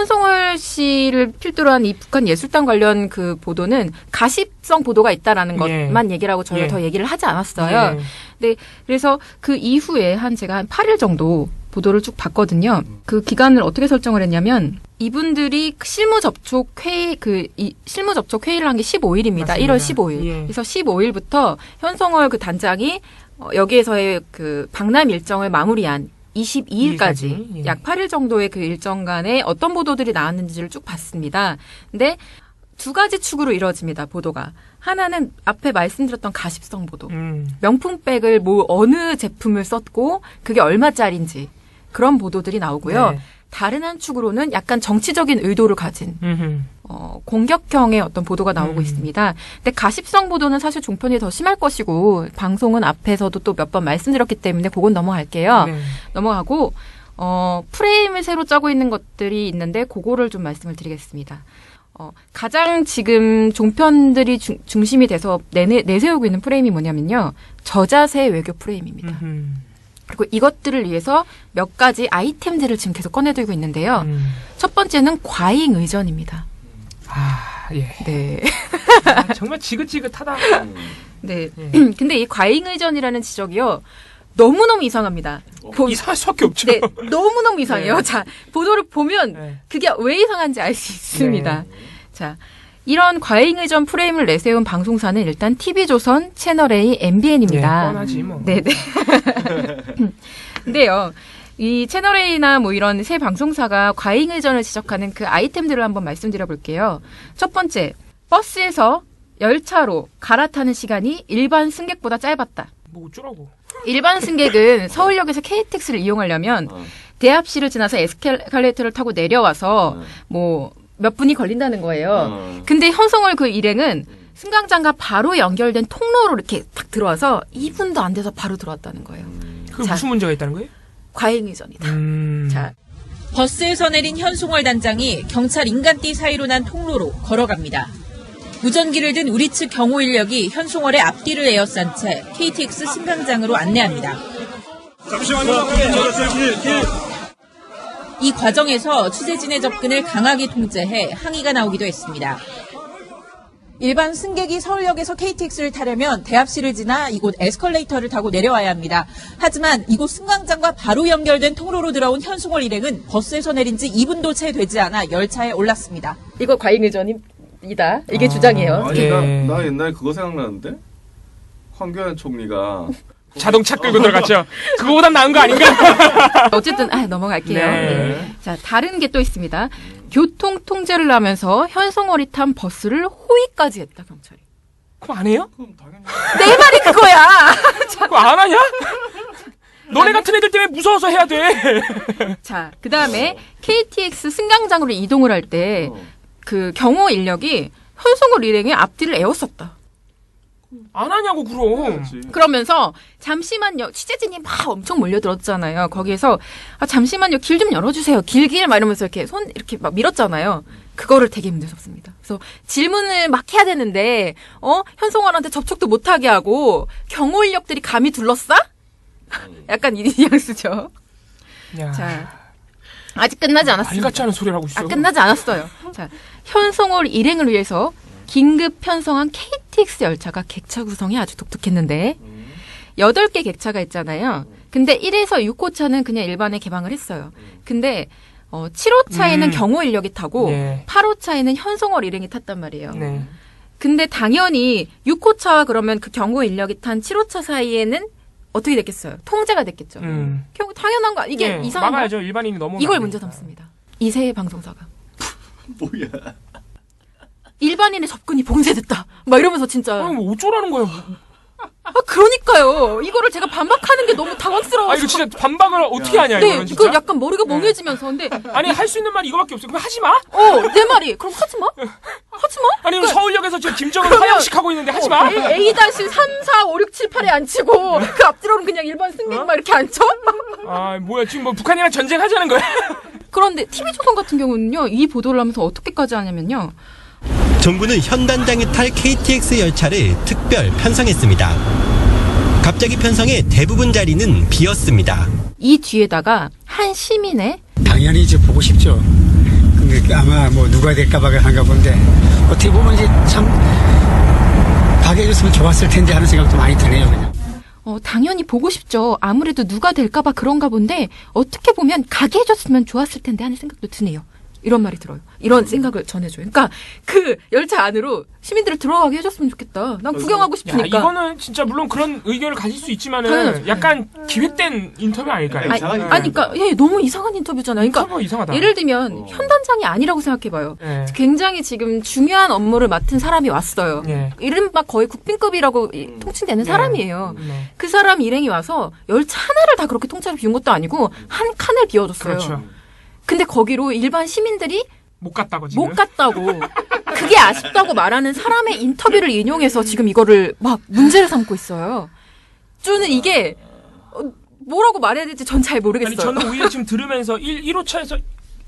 현송월 씨를 필두로 한 이 북한 예술단 관련 그 보도는 가십성 보도가 있다라는 것만 얘기를 하고 저희가 더 얘기를 하지 않았어요. 네, 그래서 그 이후에 제가 한 8일 정도 보도를 쭉 봤거든요. 그 기간을 어떻게 설정을 했냐면 이분들이 실무 접촉 회의를 한 게 15일입니다. 맞습니다. 1월 15일. 그래서 15일부터 현송월 그 단장이 여기에서의 그 방남 일정을 마무리한 22일까지 약 8일 정도의 그 일정간에 어떤 보도들이 나왔는지를 쭉 봤습니다. 근데 두 가지 축으로 이루어집니다. 보도가. 하나는 앞에 말씀드렸던 가십성 보도. 명품백을 어느 제품을 썼고 그게 얼마짜리인지 그런 보도들이 나오고요. 네. 다른 한 축으로는 약간 정치적인 의도를 가진 공격형의 어떤 보도가 나오고 있습니다. 근데 가십성 보도는 사실 종편이 더 심할 것이고 방송은 앞에서도 또 몇 번 말씀드렸기 때문에 그건 넘어갈게요. 네. 넘어가고 프레임을 새로 짜고 있는 것들이 있는데 그거를 좀 말씀을 드리겠습니다. 가장 지금 종편들이 중심이 돼서 내세우고 있는 프레임이 뭐냐면요. 저자세 외교 프레임입니다. 그리고 이것들을 위해서 몇 가지 아이템들을 지금 계속 꺼내들고 있는데요. 첫 번째는 과잉 의전입니다. 아, 예. 네. 정말 지긋지긋하다. 네. 근데 이 과잉 의전이라는 지적이요. 너무너무 이상합니다. 이상할 수밖에 없죠. 네. 너무너무 이상해요. 네. 자, 보도를 보면 그게 왜 이상한지 알 수 있습니다. 네. 자, 이런 과잉 의전 프레임을 내세운 방송사는 일단 TV조선, 채널A, MBN입니다. 네, 뻔하지 뭐. 네네. 근데요, 이 채널A나 뭐 이런 새 방송사가 과잉 의전을 지적하는 그 아이템들을 한번 말씀드려 볼게요. 첫 번째, 버스에서 열차로 갈아타는 시간이 일반 승객보다 짧았다. 뭐 어쩌라고. 일반 승객은 서울역에서 KTX를 이용하려면 대합실을 지나서 에스컬레이터를 타고 내려와서 몇 분이 걸린다는 거예요. 근데 현송월 그 일행은 승강장과 바로 연결된 통로로 이렇게 딱 들어와서 2분도 안 돼서 바로 들어왔다는 거예요. 그럼 무슨 문제가 있다는 거예요? 과잉 의전이다. 자, 버스에서 내린 현송월 단장이 경찰 인간띠 사이로 난 통로로 걸어갑니다. 무전기를 든 우리 측 경호 인력이 현송월의 앞뒤를 에워싼 채 KTX 승강장으로 안내합니다. 잠시만요. 이 과정에서 취재진의 접근을 강하게 통제해 항의가 나오기도 했습니다. 일반 승객이 서울역에서 KTX를 타려면 대합실을 지나 이곳 에스컬레이터를 타고 내려와야 합니다. 하지만 이곳 승강장과 바로 연결된 통로로 들어온 현송월 일행은 버스에서 내린 지 2분도 채 되지 않아 열차에 올랐습니다. 이거 과잉 의전이다. 이게 주장이에요. 아니, 나 옛날에 그거 생각나는데? 황교안 총리가 자동차 끌고 들어갔죠. 그거보단 나은 거 아닌가? 어쨌든 넘어갈게요. 네. 자, 다른 게 또 있습니다. 교통 통제를 하면서 현송월이 탄 버스를 호위까지 했다, 경찰이. 그럼 안 해요? 그럼 당연히 내 말이 그거야. 그거 안 하냐? 너네 같은 애들 때문에 무서워서 해야 돼. 자, 그다음에 KTX 승강장으로 이동을 할 때 그 경호 인력이 현송월 일행의 앞뒤를 에웠었다. 안 하냐고 그럼. 그러면서 잠시만요. 취재진이 막 엄청 몰려들었잖아요. 거기에서 잠시만요. 길 좀 열어주세요. 길 막 이러면서 이렇게 손 이렇게 막 밀었잖아요. 그거를 되게 문제섭습니다. 그래서 질문을 막 해야 되는데 현송월한테 접촉도 못하게 하고 경호 인력들이 감히 둘러싸? 약간 이 뉘앙스죠. 자, 아직 끝나지 않았습니다. 말 같지 않은 소리를 하고 있어. 끝나지 않았어요. 자, 현송월 일행을 위해서 긴급 편성한 KTX 열차가 객차 구성이 아주 독특했는데 8개 객차가 있잖아요. 근데 1에서 6호차는 그냥 일반에 개방을 했어요. 근데 7호차에는 경호 인력이 타고 8호차에는 현송월 일행이 탔단 말이에요. 네. 근데 당연히 6호차와 그러면 그 경호 인력이 탄 7호차 사이에는 어떻게 됐겠어요? 통제가 됐겠죠. 당연한 거 이게 이상한 거. 막아야죠. 일반인이 너무 이걸 문제 삼습니다. 이세의 방송사가. 뭐야. 일반인의 접근이 봉쇄됐다. 막 이러면서 진짜. 뭐 어쩌라는 거야. 그러니까요. 이거를 제가 반박하는 게 너무 당황스러워서. 이거 진짜 반박을 어떻게 하냐, 네, 이거는 진짜. 그 약간 머리가 멍해지면서. 근데. 아니, 할 수 있는 말이 이거밖에 없어. 그럼 하지 마? 내 말이. 그럼 하지 마? 하지 마? 아니, 그러니까, 서울역에서 지금 김정은 화장식 하고 있는데 하지 마? A-3, 4, 5, 6, 7, 8에 앉히고, 그 앞뒤로는 그냥 일반 승객만 이렇게 앉혀? 뭐야, 지금 뭐 북한이랑 전쟁하자는 거야? 그런데 TV조선 같은 경우는요, 이 보도를 하면서 어떻게까지 하냐면요. 정부는 현 단장이 탈 KTX 열차를 특별 편성했습니다. 갑자기 편성해 대부분 자리는 비었습니다. 이 뒤에다가 한 시민의 당연히 이제 보고 싶죠. 근데 아마 뭐 누가 될까봐 한가 본데 어떻게 보면 이제 참 가게 해줬으면 좋았을 텐데 하는 생각도 많이 드네요. 그냥. 당연히 보고 싶죠. 아무래도 누가 될까봐 그런가 본데 어떻게 보면 가게 해줬으면 좋았을 텐데 하는 생각도 드네요. 이런 말이 들어요. 이런 생각을 전해줘요. 그러니까 그 열차 안으로 시민들을 들어가게 해줬으면 좋겠다. 난 구경하고 싶으니까. 이거는 진짜 물론 그런 의견을 가질 수 있지만은 약간 기획된 인터뷰 아닐까요? 그러니까 너무 이상한 인터뷰잖아요. 그러니까 이상하다. 예를 들면 현단장이 아니라고 생각해봐요. 네. 굉장히 지금 중요한 업무를 맡은 사람이 왔어요. 네. 이른바 거의 국빈급이라고 통칭되는 네. 사람이에요. 네. 그 사람 일행이 와서 열차 하나를 다 그렇게 통째로 비운 것도 아니고 한 칸을 비워줬어요. 그렇죠. 근데 거기로 일반 시민들이 못 갔다고 지금. 못 갔다고 그게 아쉽다고 말하는 사람의 인터뷰를 인용해서 지금 이거를 막 문제를 삼고 있어요. 저는 이게 뭐라고 말해야 될지 전 잘 모르겠어요. 아니 저는 오히려 지금 들으면서 1호차에서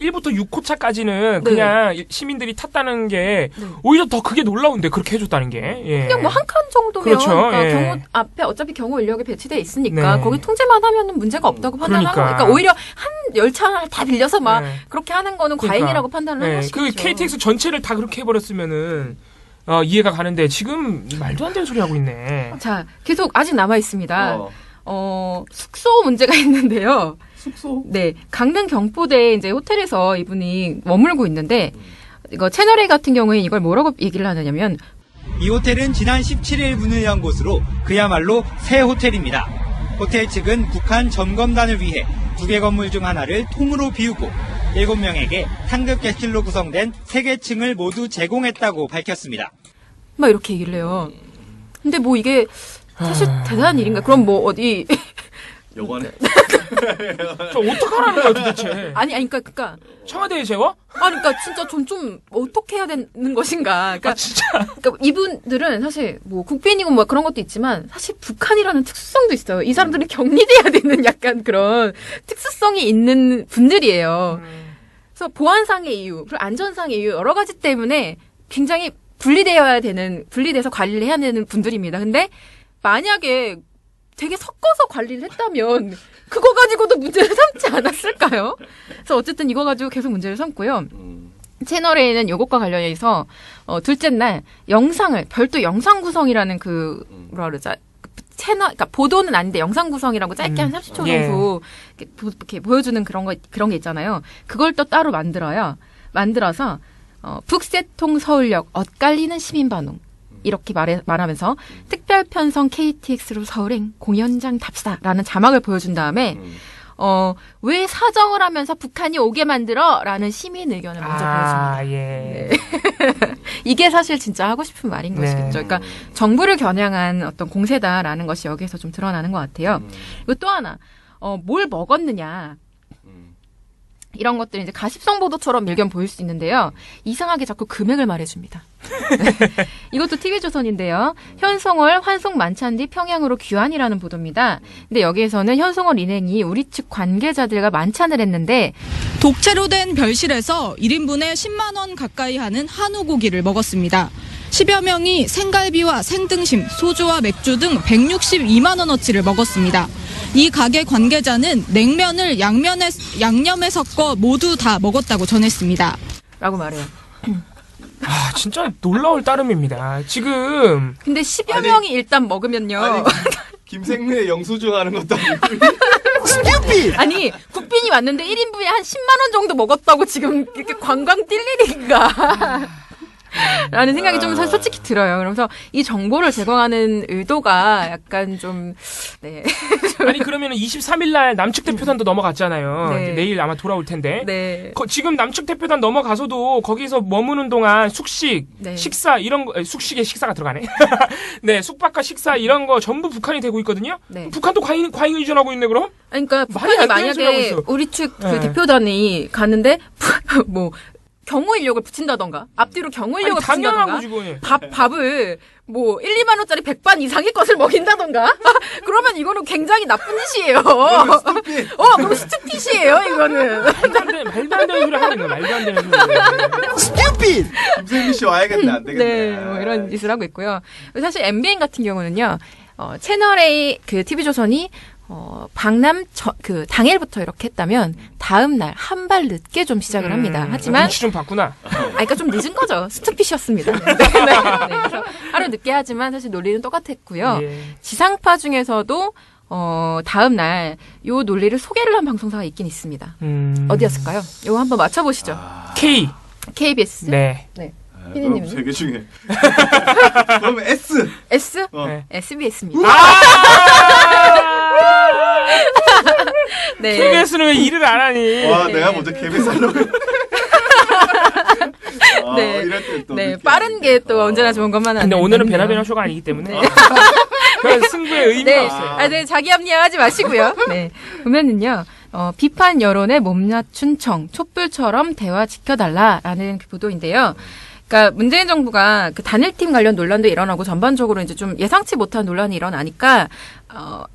1부터 6호차까지는 그냥 시민들이 탔다는 게 오히려 더 그게 놀라운데 그렇게 해줬다는 게. 그냥 뭐 한 칸 정도면 그렇죠. 그러니까 경호 앞에 어차피 경호 인력이 배치돼 있으니까 네. 거기 통제만 하면은 문제가 없다고 판단하고 그러니까 오히려 한 열차를 다 빌려서 막 그렇게 하는 거는 과잉이라고 판단을 하는 것이죠. 그 KTX 전체를 다 그렇게 해버렸으면은 이해가 가는데 지금 말도 안 되는 소리 하고 있네. 자, 계속 아직 남아 있습니다. 숙소 문제가 있는데요. 숙소? 네, 강릉 경포대 이제 호텔에서 이분이 머물고 있는데 이거 채널A 같은 경우에 이걸 뭐라고 얘기를 하느냐면 이 호텔은 지난 17일 문을 연 곳으로 그야말로 새 호텔입니다. 호텔 측은 북한 점검단을 위해 2개 건물 중 하나를 통으로 비우고 7명에게 상급 객실로 구성된 3개 층을 모두 제공했다고 밝혔습니다. 막 이렇게 얘기를 해요. 근데 뭐 이게 사실 대단한 일인가? 그럼 뭐 어디 여관에 저 어떡하라는 거야 도대체? 아니 그러니까 청와대에 재워? 그러니까 진짜 좀 어떻게 해야 되는 것인가? 그러니까, 진짜. 그러니까 이분들은 사실 뭐 국빈이고 뭐 그런 것도 있지만 사실 북한이라는 특수성도 있어요. 이 사람들이 격리돼야 되는 약간 그런 특수성이 있는 분들이에요. 그래서 보안상의 이유, 그리고 안전상의 이유 여러 가지 때문에 굉장히 분리돼서 관리를 해야 되는 분들입니다. 근데 만약에 되게 섞어서 관리를 했다면 그거 가지고도 문제를 삼지 않았을까요? 그래서 어쨌든 이거 가지고 계속 문제를 삼고요. 채널A는 이것과 관련해서 둘째 날 영상을 별도 영상 구성이라는 그 뭐라 그러죠? 그러니까 보도는 아닌데 영상 구성이라고 짧게 한 30초 정도 이렇게 보여주는 그런 게 있잖아요. 그걸 또 따로 만들어서 북새통 서울역 엇갈리는 시민 반응. 이렇게 말하면서 특별 편성 KTX로 서울행 공연장 답사라는 자막을 보여준 다음에 왜 사정을 하면서 북한이 오게 만들어라는 시민 의견을 먼저 보여줍니다. 예. 네. 이게 사실 진짜 하고 싶은 말인 것이겠죠. 그러니까 정부를 겨냥한 어떤 공세다라는 것이 여기에서 좀 드러나는 것 같아요. 그리고 또 하나 뭘 먹었느냐. 이런 것들이 이제 가십성 보도처럼 일견 보일 수 있는데요. 이상하게 자꾸 금액을 말해줍니다. 이것도 TV조선인데요. 현송월 환송 만찬 뒤 평양으로 귀환이라는 보도입니다. 근데 여기에서는 현송월 인행이 우리 측 관계자들과 만찬을 했는데 독채로 된 별실에서 1인분에 10만 원 가까이 하는 한우 고기를 먹었습니다. 10여 명이 생갈비와 생등심, 소주와 맥주 등 162만 원어치를 먹었습니다. 이 가게 관계자는 냉면을 양념에 섞어 모두 다 먹었다고 전했습니다. 라고 말해요. 진짜 놀라울 따름입니다. 지금 근데 10여 명이 일단 먹으면요. 김생래 영수증 하는 것도 아니고 아니 국빈이 왔는데 1인분에 한 10만 원 정도 먹었다고 지금 이렇게 관광 뛸 일인가 라는 생각이 좀 솔직히 들어요. 그래서 이 정보를 제공하는 의도가 약간 좀 네. 아니 그러면은 23일 날 남측 대표단도 넘어갔잖아요. 네. 이제 내일 아마 돌아올 텐데. 네. 지금 남측 대표단 넘어가서도 거기서 머무는 동안 숙식, 네. 식사 이런 거 숙식에 식사가 들어가네. 네, 숙박과 식사 이런 거 전부 북한이 되고 있거든요. 네. 북한도 과잉 의존하고 있네 그럼? 그러니까 말이 북한이 안 되는 소리 하고 만약에 있어. 우리 측 그 네. 대표단이 가는데 뭐 경호 인력을 붙인다던가 앞뒤로 경호 인력을 당연한 붙인다던가 거지 그거. 밥을 뭐 1, 2만 원짜리 100반 이상의 것을 먹인다던가 그러면 이거는 굉장히 나쁜 짓이에요. 그럼 스튜핏이에요 이거는. 말도 안 되는 소리 하고 있는 거야. 말도 안 되는 소리. 스튜핏! 김생미 씨 와야겠네. 안 되겠네. 네, 뭐 이런 짓을 하고 있고요. 사실 MBN 같은 경우는요. 채널A 그 TV조선이 방남 당일부터 이렇게 했다면 다음 날 한 발 늦게 좀 시작을 합니다. 하지만 위치 좀 봤구나. 그러니까 좀 늦은 거죠. 스투핏이었습니다. 네. 그래서 하루 늦게 하지만 사실 논리는 똑같았고요. 예. 지상파 중에서도 다음 날 요 논리를 소개를 한 방송사가 있긴 있습니다. 어디였을까요? 이거 한번 맞춰보시죠. KBS. 네. 피디님은요? 세개 중에. 그럼 S. S? 네. SBS입니다. 네. KBS는 왜 일을 안 하니? 와, 내가 먼저 KBS 하려고. 네. 이럴 때 또. 네, 빠른 게 또 언제나 좋은 것만은 근데 아니에요. 오늘은 베나베나 쇼가 아니기 때문에. 그런 승부의 의미가 네. 없어요. 네, 자기 합리화하지 마시고요. 네. 보면은요, 비판 여론에 몸맞춘 청, 촛불처럼 대화 지켜달라라는 그 보도인데요. 그러니까 문재인 정부가 그 단일팀 관련 논란도 일어나고 전반적으로 이제 좀 예상치 못한 논란이 일어나니까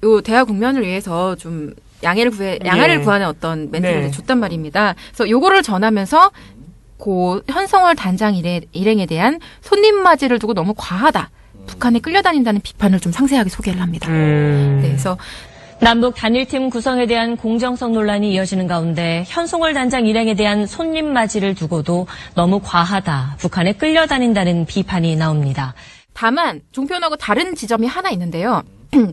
요 대화 국면을 위해서 좀 양해를 구하는 어떤 멘트를 네. 줬단 말입니다. 그래서 요거를 전하면서 고 현성월 단장 일행에 대한 손님 맞이를 두고 너무 과하다. 북한에 끌려다닌다는 비판을 좀 상세하게 소개를 합니다. 네, 그래서 남북 단일팀 구성에 대한 공정성 논란이 이어지는 가운데 현송월 단장 일행에 대한 손님 맞이를 두고도 너무 과하다. 북한에 끌려다닌다는 비판이 나옵니다. 다만 종편하고 다른 지점이 하나 있는데요.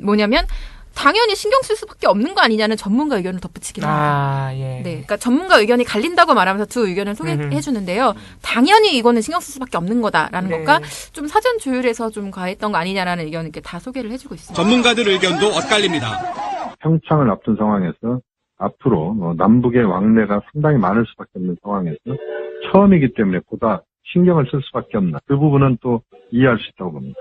뭐냐면 당연히 신경 쓸 수밖에 없는 거 아니냐는 전문가 의견을 덧붙이긴 합니다. 예. 네, 그러니까 전문가 의견이 갈린다고 말하면서 두 의견을 소개해 주는데요. 당연히 이거는 신경 쓸 수밖에 없는 거다라는 것과 좀 사전 조율해서 좀 과했던 거 아니냐라는 의견을 이렇게 다 소개를 해주고 있습니다. 전문가들 의견도 엇갈립니다. 평창을 앞둔 상황에서 앞으로 남북의 왕래가 상당히 많을 수밖에 없는 상황에서 처음이기 때문에 보다 신경을 쓸 수밖에 없나. 그 부분은 또 이해할 수 있다고 봅니다.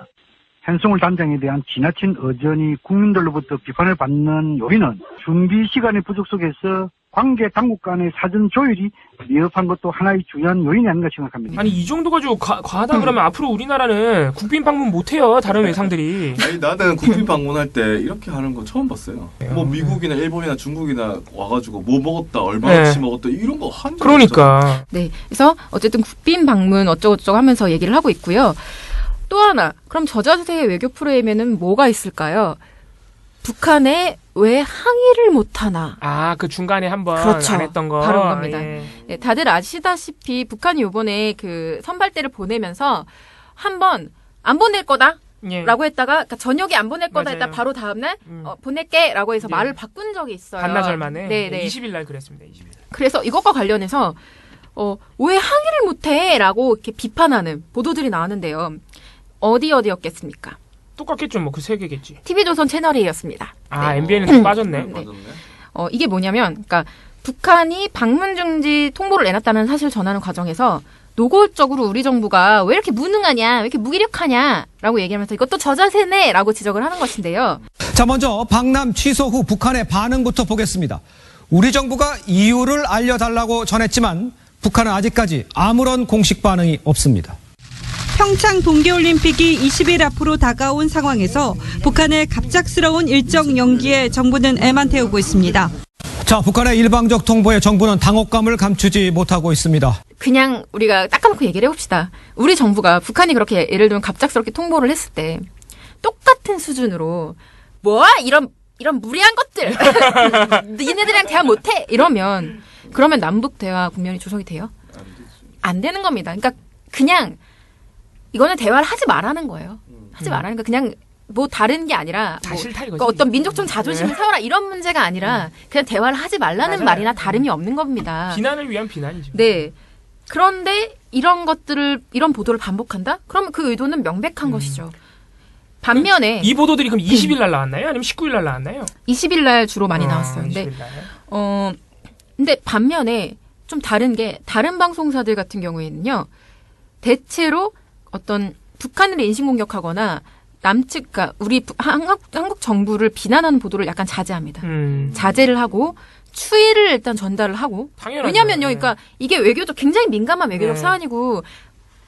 현송월 단장에 대한 지나친 의전이 국민들로부터 비판을 받는 요인은 준비 시간의 부족 속에서 관계 당국 간의 사전 조율이 미흡한 것도 하나의 중요한 요인이 아닌가 생각합니다. 아니 이 정도 가지고 과하다 그러면 앞으로 우리나라는 국빈 방문 못해요. 다른 외상들이. 아니 나는 국빈 방문할 때 이렇게 하는 거 처음 봤어요. 뭐 미국이나 일본이나 중국이나 와가지고 뭐 먹었다 얼마치 먹었다 이런 거 한 적 그러니까. 네, 그래서 어쨌든 국빈 방문 어쩌고저쩌고 하면서 얘기를 하고 있고요. 또 하나, 그럼 저자세의 외교 프레임에는 뭐가 있을까요? 북한에 왜 항의를 못하나? 그 중간에 한번 그렇죠. 안 했던 거. 바로 그겁니다. 예. 네, 다들 아시다시피 북한이 요번에 그 선발대를 보내면서 한번 안 보낼 거다? 라고 했다가 그러니까 저녁에 안 보낼 거다 했다 바로 다음날 보낼게 라고 해서 말을 바꾼 적이 있어요. 반나절 만에. 네. 20일 날 그랬습니다. 20일. 그래서 이것과 관련해서 왜 항의를 못해? 라고 이렇게 비판하는 보도들이 나왔는데요. 어디였겠습니까? 똑같겠죠. 뭐 그 세 개겠지. TV조선 채널이었습니다. 네. MBN은 좀 빠졌네. 네. 이게 뭐냐면 그러니까 북한이 방문 중지 통보를 내놨다는 사실 전하는 과정에서 노골적으로 우리 정부가 왜 이렇게 무능하냐, 왜 이렇게 무기력하냐라고 얘기하면서 이것도 저자세네라고 지적을 하는 것인데요. 자, 먼저 방남 취소 후 북한의 반응부터 보겠습니다. 우리 정부가 이유를 알려달라고 전했지만 북한은 아직까지 아무런 공식 반응이 없습니다. 평창 동계올림픽이 20일 앞으로 다가온 상황에서 북한의 갑작스러운 일정 연기에 정부는 애만 태우고 있습니다. 자, 북한의 일방적 통보에 정부는 당혹감을 감추지 못하고 있습니다. 그냥 우리가 딱 까놓고 얘기를 해봅시다. 우리 정부가 북한이 그렇게 예를 들면 갑작스럽게 통보를 했을 때 똑같은 수준으로 이런 무리한 것들 니네들이랑 대화 못해 그러면 남북 대화 국면이 조성이 돼요? 안 되는 겁니다. 그러니까 그냥 이거는 대화를 하지 말라는 거예요. 하지 말라는 거 그냥 뭐 다른 게 아니라 다 싫다 이거지. 그러니까 어떤 민족적 자존심을 세워라 이런 문제가 아니라 그냥 대화를 하지 말라는 말이나 다름이 없는 겁니다. 비난을 위한 비난이죠. 네. 그런데 이런 보도를 반복한다? 그러면 그 의도는 명백한 것이죠. 반면에 이 보도들이 그럼 20일 날 나왔나요? 아니면 19일 날 나왔나요? 20일 날 주로 많이 나왔어요. 근데 근데 반면에 좀 다른 게 다른 방송사들 같은 경우에는요. 대체로 어떤 북한을 인신공격하거나 남측, 그러니까 우리 한국 정부를 비난하는 보도를 약간 자제합니다. 자제를 하고 추이를 일단 전달을 하고. 당연하죠. 왜냐면요, 그러니까 이게 굉장히 민감한 외교적 사안이고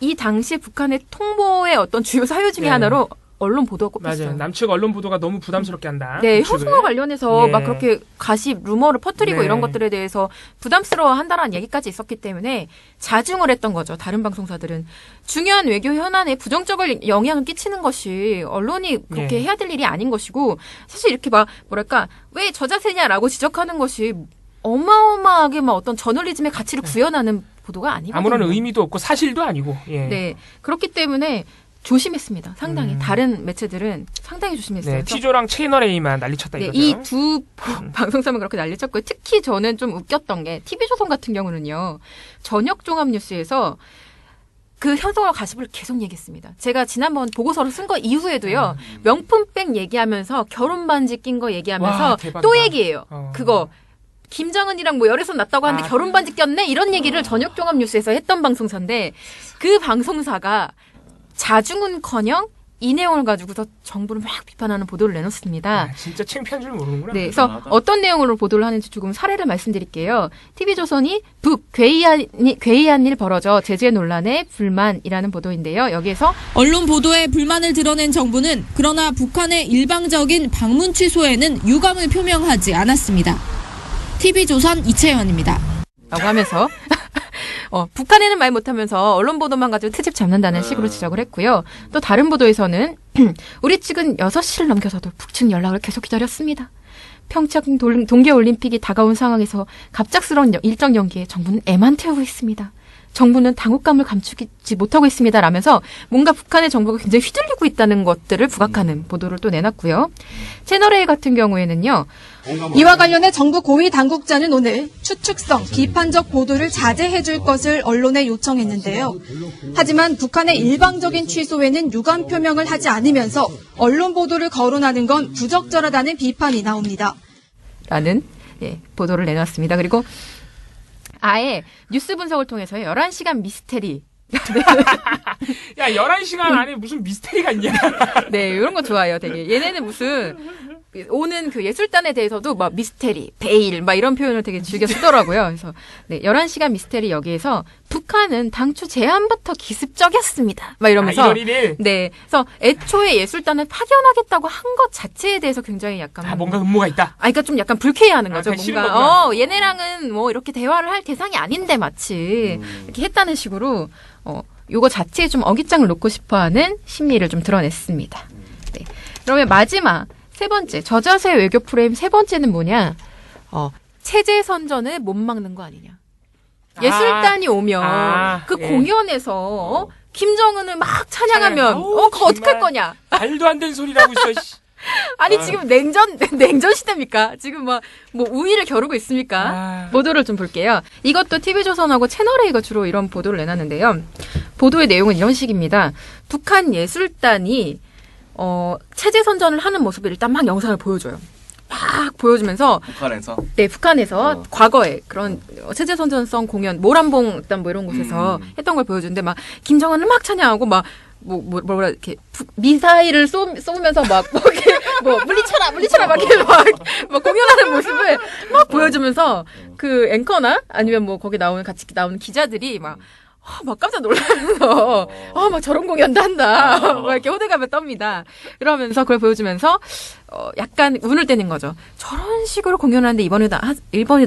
이 당시 북한의 통보의 어떤 주요 사유 중에 하나로 언론 보도가 꼽혔어요. 맞아요. 남측 언론 보도가 너무 부담스럽게 한다. 네, 우측을. 현송화 관련해서 예. 막 그렇게 가십, 루머를 퍼뜨리고 네. 이런 것들에 대해서 부담스러워한다라는 얘기까지 있었기 때문에 자중을 했던 거죠. 다른 방송사들은. 중요한 외교 현안에 부정적인 영향을 끼치는 것이 언론이 그렇게 예. 해야 될 일이 아닌 것이고 사실 이렇게 막 뭐랄까 왜 저자세냐라고 지적하는 것이 어마어마하게 막 어떤 저널리즘의 가치를 구현하는 보도가 아니거든요. 아무런 의미도 없고 사실도 아니고. 예. 네, 그렇기 때문에 조심했습니다. 상당히 다른 매체들은 상당히 조심했어요. 네, T조랑 채널A만 난리쳤다 네, 이거죠. 이 두 방송사만 그렇게 난리쳤고요. 특히 저는 좀 웃겼던 게 TV조선 같은 경우는요. 저녁 종합 뉴스에서 그 현송화 가십을 계속 얘기했습니다. 제가 지난번 보고서를 쓴 거 이후에도요. 명품백 얘기하면서 결혼 반지 낀 거 얘기하면서 와, 대박이다. 또 얘기해요. 그거 김정은이랑 뭐 열애선 났다고 하는데 결혼 반지 꼈네? 이런 얘기를 저녁 종합 뉴스에서 했던 방송사인데 그 방송사가 자중은커녕 이 내용을 가지고서 정부를 막 비판하는 보도를 내놓습니다. 진짜 창피한 줄 모르는구나. 네, 그래서 어떤 내용으로 보도를 하는지 조금 사례를 말씀드릴게요. TV조선이 괴이한 일 벌어져 제재 논란에 불만이라는 보도인데요. 여기에서 언론 보도에 불만을 드러낸 정부는 그러나 북한의 일방적인 방문 취소에는 유감을 표명하지 않았습니다. TV조선 이채연입니다. 라고 하면서 북한에는 말 못하면서 언론 보도만 가지고 트집 잡는다는 식으로 지적을 했고요. 또 다른 보도에서는 우리 측은 6시를 넘겨서도 북측 연락을 계속 기다렸습니다. 평창 동계올림픽이 다가온 상황에서 갑작스러운 일정 연기에 정부는 애만 태우고 있습니다. 정부는 당혹감을 감추지 못하고 있습니다. 라면서 뭔가 북한의 정부가 굉장히 휘둘리고 있다는 것들을 부각하는 보도를 또 내놨고요. 채널A 같은 경우에는요. 이와 관련해 정부 고위 당국자는 오늘 추측성, 비판적 보도를 자제해 줄 것을 언론에 요청했는데요. 하지만 북한의 일방적인 취소에는 유감 표명을 하지 않으면서 언론 보도를 거론하는 건 부적절하다는 비판이 나옵니다. 라는 보도를 내놨습니다. 그리고 아예 뉴스 분석을 통해서 11시간 미스테리. 야, 11시간 안에 무슨 미스테리가 있냐. 네, 이런 거 좋아요, 되게. 얘네는 무슨 오는 그 예술단에 대해서도 막 미스테리, 베일, 막 이런 표현을 되게 즐겨 쓰더라고요. 그래서 네, 11시간 미스테리 여기에서 북한은 당초 제안부터 기습적이었습니다. 막 이러면서 1월 1일? 네. 그래서 애초에 예술단을 파견하겠다고 한 것 자체에 대해서 굉장히 약간 뭔가 음모가 있다. 그러니까 좀 약간 불쾌해하는 거죠. 싫은 뭔가 얘네랑은 뭐 이렇게 대화를 할 대상이 아닌데 마치 이렇게 했다는 식으로 요거 자체에 좀 어깃장을 놓고 싶어하는 심리를 좀 드러냈습니다. 네. 그러면 마지막 세 번째 저자세 외교 프레임 세 번째는 뭐냐? 체제 선전을 못 막는 거 아니냐? 예술단이 오면 그 공연에서 김정은을 막 찬양하면 그거 어떡할 거냐? 말도 안 되는 소리라고 있어. 아니 지금 냉전 시대입니까? 지금 뭐 우위를 겨루고 있습니까? 보도를 좀 볼게요. 이것도 TV조선하고 채널A가 주로 이런 보도를 내놨는데요. 보도의 내용은 이런 식입니다. 북한 예술단이 체제 선전을 하는 모습을 일단 막 영상을 보여줘요. 막 보여주면서 북한에서 과거에 그런 체제 선전성 공연 모란봉 일단 뭐 이런 곳에서 했던 걸 보여주는데 막 김정은을 막 찬양하고 막 뭐라 이렇게 미사일을 쏘면서 막 이렇게 물리쳐라 막 이렇게 막 공연하는 모습을 막 보여주면서 그 앵커나 아니면 뭐 거기 같이 나오는 기자들이 막 깜짝 놀라면서 막 저런 공연도 한다 막 이렇게 호들갑을 떱니다. 이러면서 그걸 보여주면서 약간 운을 떼는 거죠. 저런 식으로 공연하는데 이번에도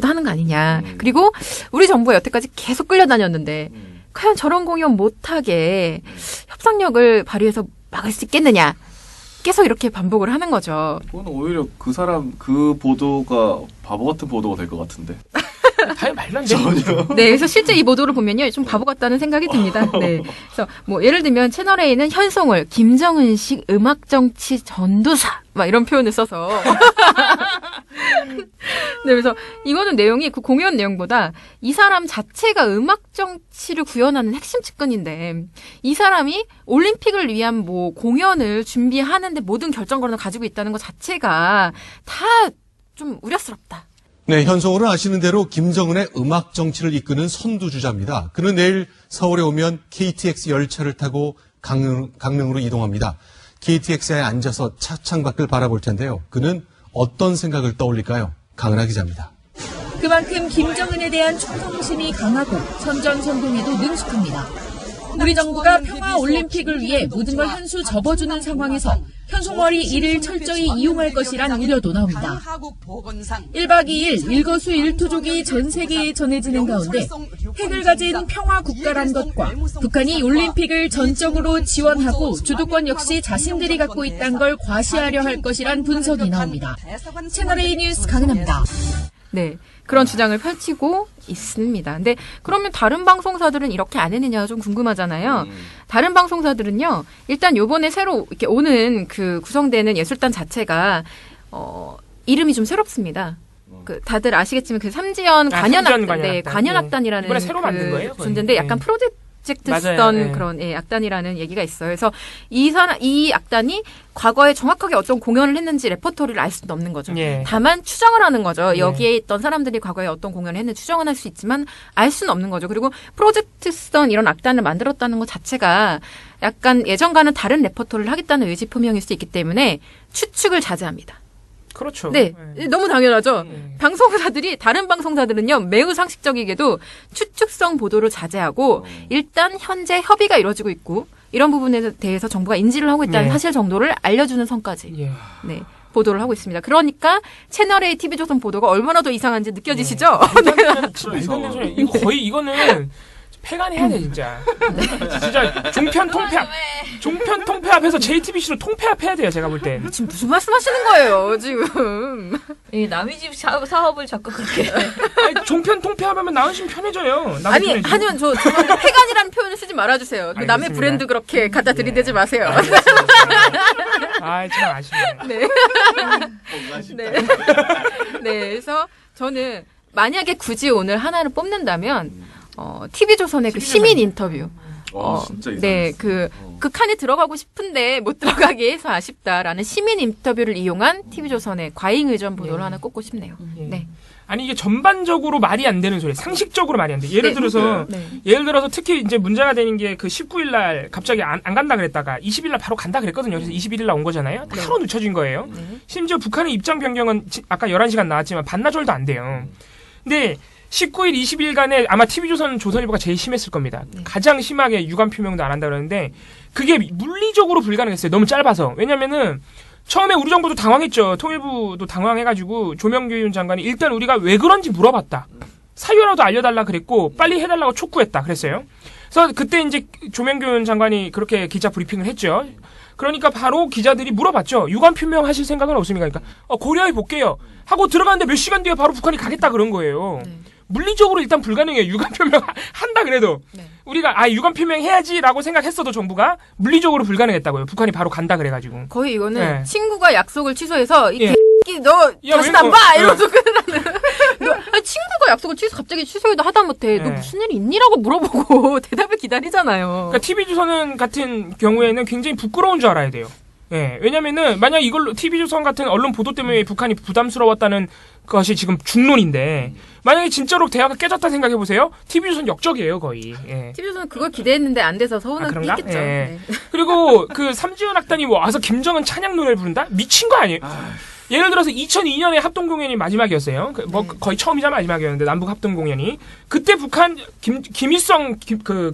하는 거 아니냐. 그리고 우리 정부가 여태까지 계속 끌려다녔는데 과연 저런 공연 못하게 협상력을 발휘해서 막을 수 있겠느냐. 계속 이렇게 반복을 하는 거죠. 그건 오히려 그 보도가 바보 같은 보도가 될 것 같은데. 다 말도 안 돼. 네, 그래서 실제 이 보도를 보면요, 좀 바보 같다는 생각이 듭니다. 네, 그래서 뭐 예를 들면 채널A는 현송월 김정은식 음악 정치 전도사 막 이런 표현을 써서. 네, 그래서 이거는 내용이 그 공연 내용보다 이 사람 자체가 음악 정치를 구현하는 핵심 측근인데 이 사람이 올림픽을 위한 뭐 공연을 준비하는데 모든 결정권을 가지고 있다는 것 자체가 다 좀 우려스럽다. 네, 현송월은 아시는 대로 김정은의 음악 정치를 이끄는 선두주자입니다. 그는 내일 서울에 오면 KTX 열차를 타고 강릉으로 이동합니다. KTX에 앉아서 차창 밖을 바라볼 텐데요. 그는 어떤 생각을 떠올릴까요? 강은하 기자입니다. 그만큼 김정은에 대한 충성심이 강하고 선전 성공에도 능숙합니다. 우리 정부가 평화 올림픽을 위해 모든 걸 한 수 접어주는 상황에서 현송월이 이를 철저히 이용할 것이란 우려도 나옵니다. 1박 2일 일거수일투족이 전 세계에 전해지는 가운데 핵을 가진 평화 국가란 것과 북한이 올림픽을 전적으로 지원하고 주도권 역시 자신들이 갖고 있다는 걸 과시하려 할 것이란 분석이 나옵니다. 채널A 뉴스 강은하입니다. 네. 그런 주장을 펼치고 있습니다. 근데 그러면 다른 방송사들은 이렇게 안 했느냐가 좀 궁금하잖아요. 다른 방송사들은요, 일단 요번에 새로 이렇게 오는 그 구성되는 예술단 자체가, 이름이 좀 새롭습니다. 다들 아시겠지만 그 삼지연 관현악단, 네, 관현악단이라는 이번에 새로 만든 거예요? 존재인데 약간 프로젝트 쓰던 그런 악단이라는 얘기가 있어요. 그래서 이 악단이 과거에 정확하게 어떤 공연을 했는지 레퍼토리를 알 수는 없는 거죠. 다만 추정을 하는 거죠. 여기에 있던 사람들이 과거에 어떤 공연을 했는지 추정은 할 수 있지만 알 수는 없는 거죠. 그리고 프로젝트 쓰던 이런 악단을 만들었다는 것 자체가 약간 예전과는 다른 레퍼토리를 하겠다는 의지 표명일 수 있기 때문에 추측을 자제합니다. 그렇죠. 네. 너무 당연하죠. 방송사들이, 다른 방송사들은요, 매우 상식적이게도 추측성 보도를 자제하고, 일단 현재 협의가 이루어지고 있고, 이런 부분에 대해서 정부가 인지를 하고 있다는 사실 정도를 알려주는 선까지, 네, 보도를 하고 있습니다. 그러니까, 채널A TV조선 보도가 얼마나 더 이상한지 느껴지시죠? 이거 거의, 이거는, 폐간해야 돼, 진짜. 진짜, 종편 통폐합해서 JTBC로 통폐합해야 돼요, 제가 볼 때. 지금 무슨 말씀 하시는 거예요, 지금? 남의 집 사업을 자꾸 그렇게. 아니, 종편 통폐합하면 나으시면 편해져요. 아니, 하지만 저는 폐간이라는 표현을 쓰지 말아주세요. 그 남의 브랜드 그렇게 갖다 들이대지 마세요. 아, 참 아쉽네. 네. 네. 네, 그래서 저는 만약에 굳이 오늘 하나를 뽑는다면, TV조선의 그 시민 인터뷰. 진짜 네, 그 칸에 들어가고 싶은데 못 들어가게 해서 아쉽다라는 시민 인터뷰를 이용한 TV조선의 과잉 의전 보도를 하나 꼽고 싶네요. 네. 아니 이게 전반적으로 말이 안 되는 소리, 상식적으로 말이 안 돼. 예를 들어서 특히 이제 문제가 되는 게 그 19일 날 갑자기 안 간다 그랬다가 20일 날 바로 간다 그랬거든요. 그래서 21일 날 온 거잖아요. 하루 늦춰진 거예요. 심지어 북한의 입장 변경은 아까 11시간 나왔지만 반나절도 안 돼요. 근데 19일, 20일간에 아마 TV조선, 조선일보가 제일 심했을 겁니다. 가장 심하게 유감 표명도 안 한다 그러는데 그게 물리적으로 불가능했어요. 너무 짧아서. 왜냐면은 처음에 우리 정부도 당황했죠. 통일부도 당황해가지고 조명규 장관이 일단 우리가 왜 그런지 물어봤다. 사유라도 알려달라 그랬고 빨리 해달라고 촉구했다 그랬어요. 그래서 그때 이제 조명규 장관이 그렇게 기자 브리핑을 했죠. 그러니까 바로 기자들이 물어봤죠. 유감 표명하실 생각은 없습니까? 그러니까 고려해 볼게요. 하고 들어갔는데 몇 시간 뒤에 바로 북한이 가겠다 그런 거예요. 물리적으로 일단 불가능해요. 유감 표명 한다 그래도. 우리가 유감 표명해야지라고 생각했어도 정부가 물리적으로 불가능했다고요. 북한이 바로 간다 그래가지고. 거의 이거는 친구가 약속을 취소해서 이 개새끼 너 다시 안 봐! 이러면서 끝나는. 친구가 약속을 갑자기 취소해도 하다못해 너 무슨 일이 있니라고 물어보고 대답을 기다리잖아요. 그러니까 TV조선 같은 경우에는 굉장히 부끄러운 줄 알아야 돼요. 왜냐면은 만약 이걸로 TV조선 같은 언론 보도 때문에 북한이 부담스러웠다는 것이 지금 중론인데 만약에 진짜로 대화가 깨졌다 생각해 보세요. TV조선 역적이에요 거의. TV조선은 그걸 기대했는데 안 돼서 서운한 게 있겠죠. 네. 그리고 그 삼지연 악단이 와서 김정은 찬양 노래를 부른다? 미친 거 아니에요? 예를 들어서 2002년에 합동 공연이 마지막이었어요. 거의 처음이자 마지막이었는데 남북 합동 공연이 그때 북한 김일성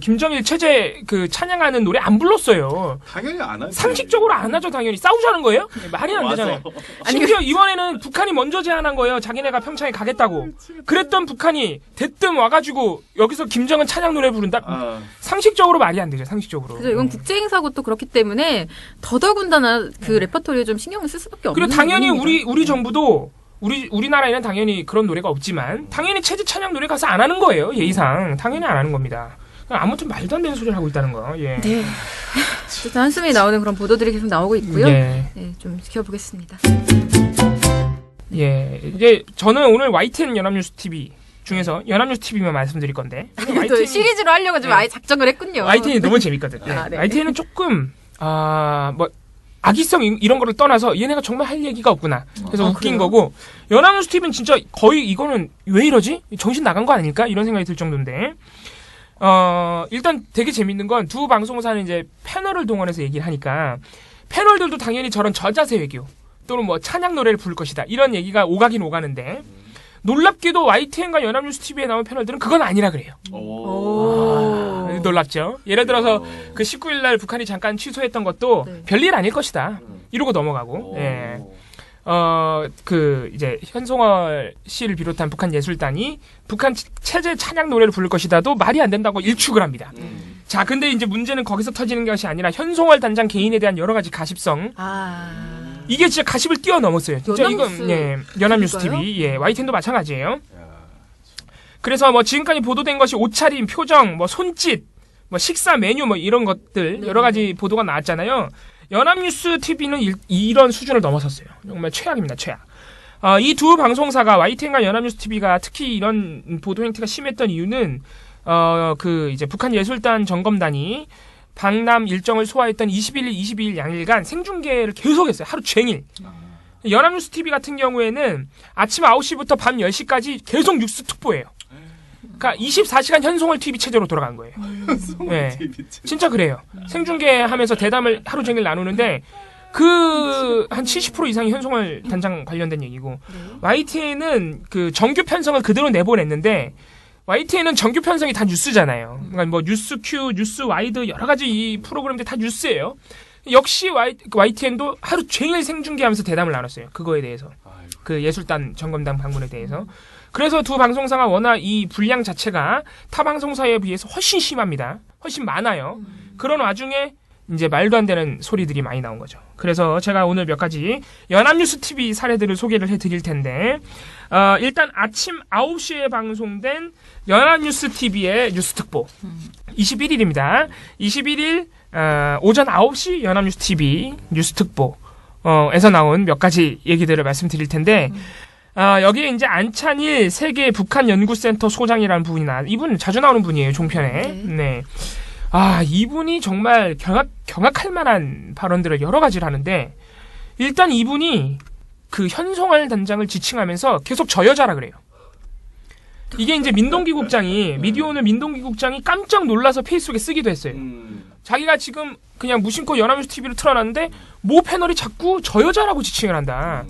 김정일 체제 찬양하는 노래 안 불렀어요. 당연히 안 하죠. 상식적으로 안 하죠 당연히. 싸우자는 거예요? 말이 안 되잖아요. 심지어 이번에는 북한이 먼저 제안한 거예요. 자기네가 평창에 가겠다고. 그랬던 북한이 대뜸 와가지고 여기서 김정은 찬양 노래 부른다? 상식적으로 말이 안 되죠. 상식적으로. 그래서 이건 국제 행사고 또 그렇기 때문에 더더군다나 그 레퍼토리에 좀 신경을 쓸 수밖에 없는. 그리고 당연히 우리 정부도 우리나라에는 당연히 그런 노래가 없지만 당연히 체제 찬양 노래 가서 안 하는 거예요. 예의상 당연히 안 하는 겁니다. 아무튼 말도 안 되는 소리를 하고 있다는 거. 네. 한숨이 나오는 그런 보도들이 계속 나오고 있고요. 네, 좀 지켜보겠습니다. 이제 저는 오늘 YTN 연합뉴스 TV 중에서 연합뉴스 TV만 말씀드릴 건데. 또 시리즈로 하려고 좀 아예 작정을 했군요. YTN이 너무 재밌거든. YTN은 조금 악의성 이런 거를 떠나서 얘네가 정말 할 얘기가 없구나. 그래서 웃긴 거고 연합뉴스 TV는 진짜 거의 이거는 왜 이러지? 정신 나간 거 아닐까? 이런 생각이 들 정도인데 일단 되게 재밌는 건 두 방송사는 이제 패널을 동원해서 얘기를 하니까 패널들도 당연히 저런 저자세 외교 또는 뭐 찬양 노래를 부를 것이다. 이런 얘기가 오가긴 오가는데 놀랍게도 YTN과 연합뉴스 TV에 나온 패널들은 그건 아니라 그래요. 너무 놀랍죠. 예를 들어서 그 19일 날 북한이 잠깐 취소했던 것도 별일 아닐 것이다. 이러고 넘어가고. 예. 이제 현송월 씨를 비롯한 북한 예술단이 북한 체제 찬양 노래를 부를 것이다도 말이 안 된다고 일축을 합니다. 자, 근데 이제 문제는 거기서 터지는 것이 아니라 현송월 단장 개인에 대한 여러 가지 가십성. 이게 진짜 가십을 뛰어넘었어요. 진짜 이건 연합뉴스 TV, YTN도 마찬가지예요. 그래서 뭐 지금까지 보도된 것이 옷차림, 표정, 뭐 손짓, 뭐 식사 메뉴 뭐 이런 것들 여러 가지 보도가 나왔잖아요. 연합뉴스 TV는 이런 수준을 넘어섰어요. 정말 최악입니다, 최악. 이 두 방송사가 YTN과 연합뉴스 TV가 특히 이런 보도 행태가 심했던 이유는 이제 북한 예술단 점검단이 방남 일정을 소화했던 21일, 22일 양일간 생중계를 계속했어요. 하루 종일. 연합뉴스 TV 같은 경우에는 아침 9시부터 밤 10시까지 계속 뉴스 특보예요. 그러니까 24시간 현송월 TV 체제로 돌아간 거예요. 네. 진짜 그래요. 생중계하면서 대담을 하루 종일 나누는데 한 70% 이상이 현송월 단장 관련된 얘기고 YTN은 그 정규 편성을 그대로 내보냈는데 YTN은 정규 편성이 다 뉴스잖아요. 그러니까 뭐 뉴스 Q, 뉴스 와이드 여러 가지 이 프로그램들 다 뉴스예요. 역시 YTN도 하루 종일 생중계하면서 대담을 나눴어요. 그거에 대해서. 그 예술단 점검단 방문에 대해서. 그래서 두 방송사가 워낙 이 분량 자체가 타 방송사에 비해서 훨씬 심합니다. 훨씬 많아요. 그런 와중에 이제 말도 안 되는 소리들이 많이 나온 거죠. 그래서 제가 오늘 몇 가지 연합뉴스 TV 사례들을 소개를 해드릴 텐데 일단 아침 9시에 방송된 연합뉴스 TV의 뉴스특보 21일입니다. 21일 오전 9시 연합뉴스 TV 뉴스특보에서 나온 몇 가지 얘기들을 말씀드릴 텐데 여기에 이제 안찬일 세계 북한연구센터 소장이라는 분이 이분 자주 나오는 분이에요, 종편에. 네. 이분이 정말 경악할 만한 발언들을 여러 가지를 하는데, 일단 이분이 그 현송월 단장을 지칭하면서 계속 저 여자라 그래요. 이게 이제 미디어오늘 민동기 국장이 깜짝 놀라서 페이스북에 쓰기도 했어요. 자기가 지금 그냥 무심코 연합뉴스 TV를 틀어놨는데 모 패널이 자꾸 저 여자라고 지칭을 한다.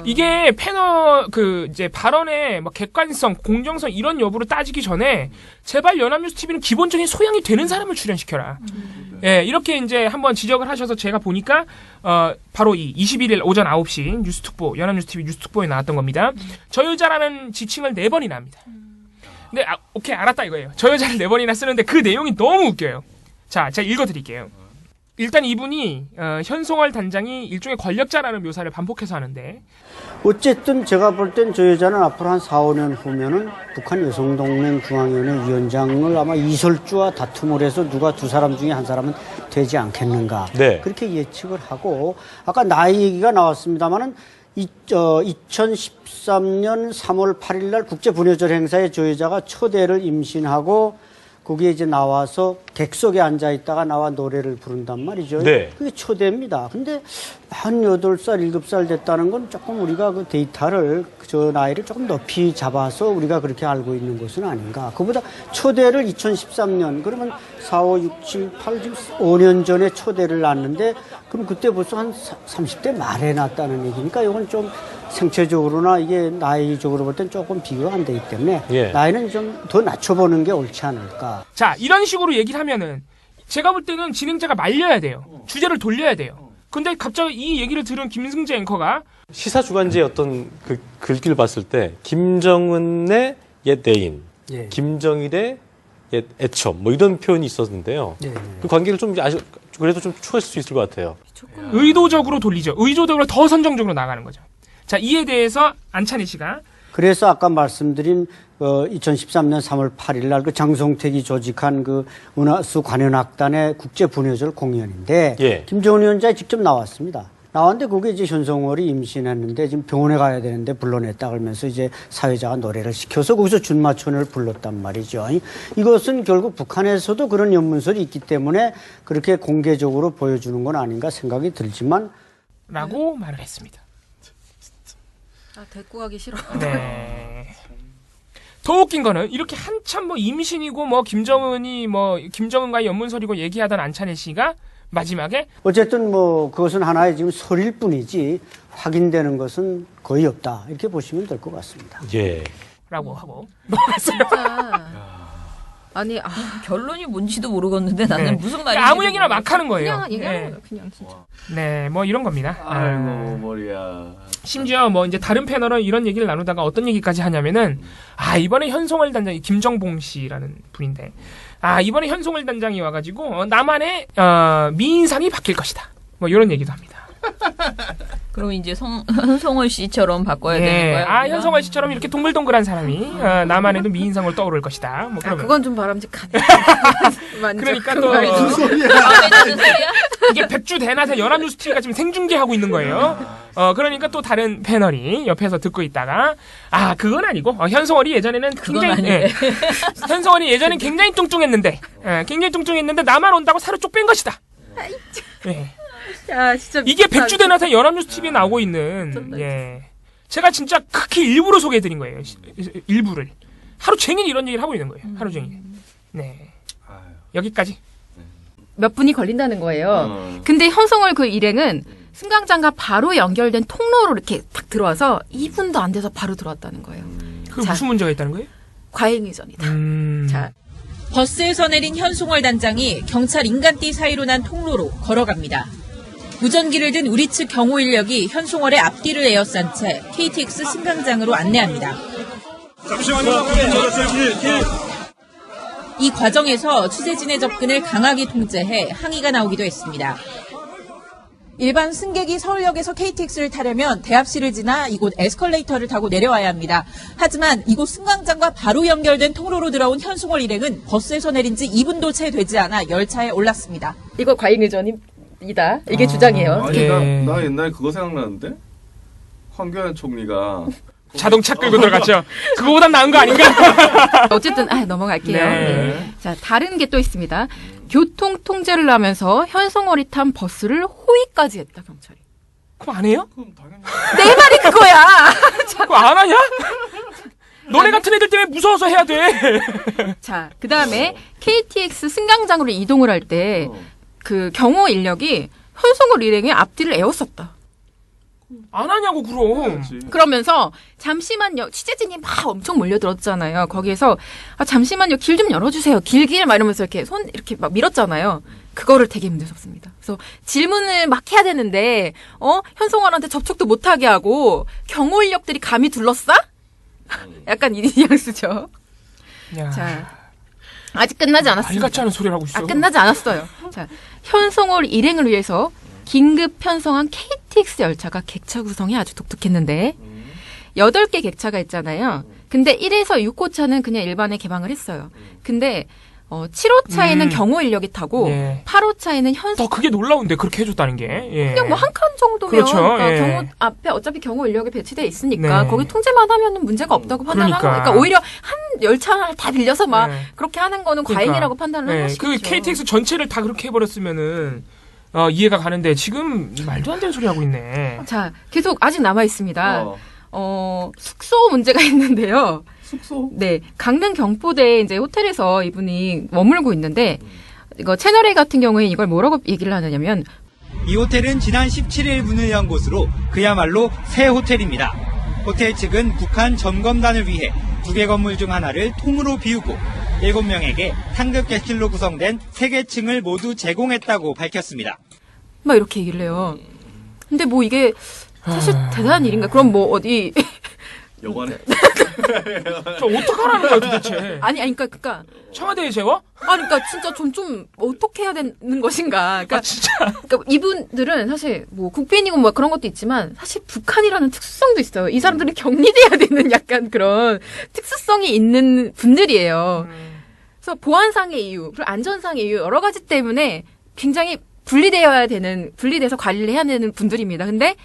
이게 패널 이제 발언의 뭐 객관성, 공정성 이런 여부를 따지기 전에 제발 연합뉴스 TV는 기본적인 소양이 되는 사람을 출연시켜라. 예, 이렇게 이제 한번 지적을 하셔서 제가 보니까 바로 이 21일 오전 9시 뉴스특보 연합뉴스 TV 뉴스특보에 나왔던 겁니다. 저 여자라는 지칭을 4번이나 합니다. 근데 오케이 알았다 이거예요. 저 여자를 4번이나 쓰는데 그 내용이 너무 웃겨요. 자, 제가 읽어드릴게요. 일단 이분이 현송월 단장이 일종의 권력자라는 묘사를 반복해서 하는데 어쨌든 제가 볼 땐 저 여자는 앞으로 한 4, 5년 후면은 북한 여성동맹 중앙위원회 위원장을 아마 이설주와 다툼을 해서 누가 두 사람 중에 한 사람은 되지 않겠는가. 네. 그렇게 예측을 하고 아까 나이 얘기가 나왔습니다마는 2013년 3월 8일 날 국제분여절 행사에 저 여자가 초대를 임신하고 거기에 이제 나와서 객석에 앉아 있다가 나와 노래를 부른단 말이죠. 네. 그게 초대입니다. 근데 한 8살, 7살 됐다는 건 조금 우리가 그 데이터를, 저 나이를 조금 높이 잡아서 우리가 그렇게 알고 있는 것은 아닌가. 그보다 초대를 2013년, 그러면 4, 5, 6, 7, 8, 지금 5년 전에 초대를 놨는데, 그럼 그때 벌써 한 30대 말에 놨다는 얘기니까 이건 좀 생체적으로나 이게 나이적으로 볼 땐 조금 비교가 안 되기 때문에 나이는 좀 더 낮춰보는 게 옳지 않을까. 자, 이런 식으로 얘기를 하면은 제가 볼 때는 진행자가 말려야 돼요. 주제를 돌려야 돼요. 근데 갑자기 이 얘기를 들은 김승재 앵커가 시사 주간지의 어떤 그 글귀를 봤을 때 김정은의 옛 애인, 김정일의 옛 애첩 뭐 이런 표현이 있었는데요. 그 관계를 좀 그래도 좀 추가할 수 있을 것 같아요. 의도적으로 돌리죠. 의도적으로 더 선정적으로 나가는 거죠. 자, 이에 대해서 안찬희 씨가 그래서 아까 말씀드린 2013년 3월 8일 날 그 장송택이 조직한 그 은하수 관현악단의 국제분여절 공연인데 김정은 위원장이 직접 나왔습니다. 나왔는데 거기에 이제 현송월이 임신했는데 지금 병원에 가야 되는데 불러냈다 그러면서 이제 사회자가 노래를 시켜서 거기서 준마천을 불렀단 말이죠. 이것은 결국 북한에서도 그런 연문설이 있기 때문에 그렇게 공개적으로 보여주는 건 아닌가 생각이 들지만 라고 말을 했습니다. 데리고 가기 싫어. 네. 더 웃긴 거는 이렇게 한참 뭐 임신이고 뭐 김정은과의 연문설이고 얘기하던 안찬일 씨가 마지막에 어쨌든 뭐 그것은 하나의 지금 설일 뿐이지 확인되는 것은 거의 없다 이렇게 보시면 될 것 같습니다. 라고 하고 넘어갔어요. 아니 결론이 뭔지도 모르겠는데 나는 네. 무슨 말인지 아무 얘기나 막 하는 거예요. 그냥 얘기하는 네. 거예요. 그냥 진짜. 네, 뭐 이런 겁니다. 아이고 머리야. 심지어 뭐 이제 다른 패널은 이런 얘기를 나누다가 어떤 얘기까지 하냐면은 이번에 현송월 단장이 김정봉 씨라는 분인데 이번에 현송월 단장이 와가지고 남한의 미인상이 바뀔 것이다. 뭐 이런 얘기도 합니다. 그럼 이제 현송월 씨처럼 바꿔야 되는 거야? 현송월 씨처럼 이렇게 동글동글한 사람이 남한에도 미인상으로 떠오를 것이다. 뭐 그러면. 그건 좀 바람직하네. 그러니까 또 무슨 소리야? 이게 백주 대낮에 연합뉴스 TV가 지금 생중계하고 있는 거예요. 그러니까 또 다른 패널이 옆에서 듣고 있다가 그건 아니고 현송월이 예전에는 굉장히 현송월이 예전엔 굉장히 뚱뚱했는데 나만 온다고 살을 쪽 뺀 것이다. 야, 진짜 이게 백주 대낮에 연합뉴스 TV에 나오고 있는 제가 진짜 극히 일부러 소개해드린 거예요. 일부를 하루 종일 이런 얘기를 하고 있는 거예요. 하루 종일. 네. 여기까지. 몇 분이 걸린다는 거예요. 근데 현송월 그 일행은 승강장과 바로 연결된 통로로 이렇게 딱 들어와서 2분도 안 돼서 바로 들어왔다는 거예요. 그 무슨 문제가 있다는 거예요? 과잉의전이다. 자, 버스에서 내린 현송월 단장이 경찰 인간띠 사이로 난 통로로 걸어갑니다. 무전기를 든 우리 측 경호 인력이 현송월의 앞뒤를 에워싼 채 KTX 승강장으로 안내합니다. 잠시만요. 이 과정에서 취재진의 접근을 강하게 통제해 항의가 나오기도 했습니다. 일반 승객이 서울역에서 KTX를 타려면 대합실을 지나 이곳 에스컬레이터를 타고 내려와야 합니다. 하지만 이곳 승강장과 바로 연결된 통로로 들어온 현송월 일행은 버스에서 내린 지 2분도 채 되지 않아 열차에 올랐습니다. 이거 과잉의전이다. 이게 주장이에요. 아니 나 옛날에 그거 생각나는데 황교안 총리가 자동차 끌고 들어갔죠. 그거보단 나은 거 아닌가? 어쨌든 넘어갈게요. 네. 자, 다른 게 또 있습니다. 교통 통제를 하면서 현송월이 탄 버스를 호위까지 했다, 경찰이. 그럼 안 해요? 내 말이 그거야. 그거 안 하냐? 너네 같은 애들 때문에 무서워서 해야 돼. 자, 그다음에 KTX 승강장으로 이동을 할 때 그 경호 인력이 현송월 일행의 앞뒤를 에웠었다. 안 하냐고 그럼. 그러면서 잠시만요. 취재진이 막 엄청 몰려들었잖아요. 거기에서 잠시만요. 길 좀 열어주세요. 길 막 이러면서 이렇게 손 이렇게 막 밀었잖아요. 그거를 되게 문제섭습니다. 그래서 질문을 막 해야 되는데 현송월한테 접촉도 못하게 하고 경호 인력들이 감히 둘러싸? 약간 이 뉘앙스죠. 자, 아직 끝나지 않았습니다. 말 같지 않은 소리를 하고 있어. 끝나지 않았어요. 자, 현송월 일행을 위해서 긴급 편성한 KTX 열차가 객차 구성이 아주 독특했는데 8개 객차가 있잖아요. 근데 1에서 6호차는 그냥 일반에 개방을 했어요. 근데 7호차에는 경호 인력이 타고 8호차에는 현송. 그게 놀라운데 그렇게 해줬다는 게. 그냥 뭐 한 칸 정도면 그렇죠. 그러니까 경호 앞에 어차피 경호 인력이 배치돼 있으니까 거기 통제만 하면은 문제가 없다고 판단하는 거니까 오히려 한 열차를 다 빌려서 막 그렇게 하는 거는 과잉이라고 판단을 할 수 있죠. 그 KTX 전체를 다 그렇게 해버렸으면은 이해가 가는데 지금 말도 안 되는 소리 하고 있네. 자, 계속 아직 남아 있습니다. 숙소 문제가 있는데요. 숙소? 네, 강릉 경포대 이제 호텔에서 이분이 머물고 있는데 이거 채널A 같은 경우에 이걸 뭐라고 얘기를 하느냐면 이 호텔은 지난 17일 문을 연 곳으로 그야말로 새 호텔입니다. 호텔 측은 북한 점검단을 위해 2개 건물 중 하나를 통으로 비우고 7명에게 상급 객실로 구성된 3개 층을 모두 제공했다고 밝혔습니다. 막 이렇게 얘기를 해요. 근데 뭐 이게 사실 대단한 일인가? 그럼 뭐 어디 여관에 저 어떡하라는 거야 도대체? 아니 그러니까 청와대에 재워? 그러니까 진짜 좀 어떻게 해야 되는 것인가? 그러니까 진짜. 그러니까 이분들은 사실 뭐 국빈이고 뭐 그런 것도 있지만 사실 북한이라는 특수성도 있어요. 이 사람들이 격리돼야 되는 약간 그런 특수성이 있는 분들이에요. 그래서 보안상의 이유, 그리고 안전상의 이유 여러 가지 때문에 굉장히 분리돼서 관리를 해야 되는 분들입니다. 근데